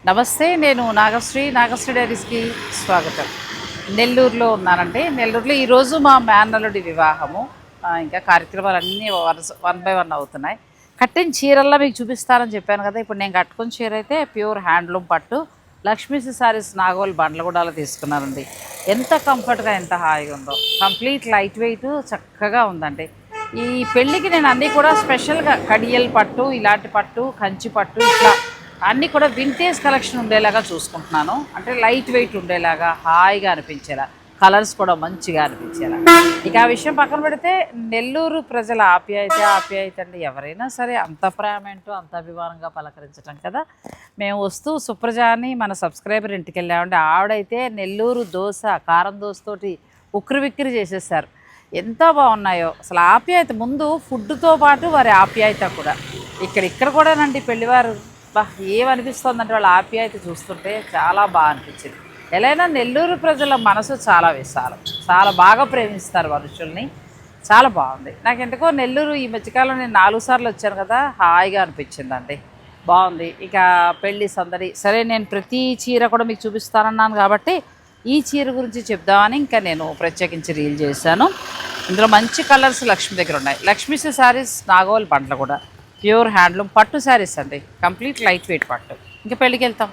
నమస్తే, నేను నాగశ్రీ డైరీస్కి స్వాగతం. నెల్లూరులో ఉన్నానండి. నెల్లూరులో ఈరోజు మా మేనల్లుడి వివాహము. ఇంకా కార్యక్రమాలన్నీ వన్ బై వన్ అవుతున్నాయి. కట్టిన చీరల్లా మీకు చూపిస్తానని చెప్పాను కదా. ఇప్పుడు నేను కట్టుకున్న చీర అయితే ప్యూర్ హ్యాండ్లూమ్ పట్టు లక్ష్మీశ్రీ సారీస్ నాగోల్ బండ్లగూడలో తీసుకున్నానండి. ఎంత కంఫర్ట్గా, ఎంత హాయిగా ఉందో. కంప్లీట్ లైట్ వెయిట్, చక్కగా ఉందండి. ఈ పెళ్ళికి నేను అన్నీ కూడా స్పెషల్గా కడియల్ పట్టు, ఇలాంటి పట్టు, కంచి పట్టు, ఇట్లా అన్నీ కూడా వింటేజ్ కలెక్షన్ ఉండేలాగా చూసుకుంటున్నాను. అంటే లైట్ వెయిట్ ఉండేలాగా, హాయిగా అనిపించేలా, కలర్స్ కూడా మంచిగా అనిపించేలా. ఇక ఆ విషయం పక్కన పెడితే నెల్లూరు ప్రజల ఆప్యాయత అండి. ఎవరైనా సరే అంత ప్రేమేంటో అంత అభిమానంగా పలకరించటం కదా. మేము వస్తూ సుప్రజ అని మన సబ్స్క్రైబర్ ఇంటికి వెళ్ళామంటే ఆవిడైతే నెల్లూరు దోశ, కారం దోశతోటి ఉక్కిరిబిక్కిరి చేసేసారు. ఎంత బాగున్నాయో అసలు. ఆప్యాయత ముందు ఫుడ్తో పాటు వారి ఆప్యాయత కూడా. ఇక్కడ కూడానండి పెళ్లివారు ఏమనిపిస్తుందంటే వాళ్ళ ఆప్యాయత చూస్తుంటే చాలా బాగా అనిపించింది. ఎలా అయినా నెల్లూరు ప్రజల మనసు చాలా విశాలం, చాలా బాగా ప్రేమిస్తారు మనుషుల్ని. చాలా బాగుంది. నాకు ఎందుకో నెల్లూరు ఈ మధ్యకాలం నేను 4 సార్లు వచ్చాను కదా, హాయిగా అనిపించిందండి. బాగుంది. ఇక పెళ్ళి సందడి సరే. నేను ప్రతి చీర కూడా మీకు చూపిస్తానన్నాను కాబట్టి ఈ చీర గురించి చెప్దామని ఇంకా నేను ప్రత్యేకించి రీల్ చేశాను. ఇందులో మంచి కలర్స్ లక్ష్మి దగ్గర ఉన్నాయి. లక్ష్మీశ్రీ శారీస్ నాగోల్ బండ్ల కూడా ప్యూర్ హ్యాండ్లూమ్ పట్టు శారీస్ అండి. కంప్లీట్ లైట్ వెయిట్ పట్టు. ఇంకా పెళ్ళికి వెళ్తాం.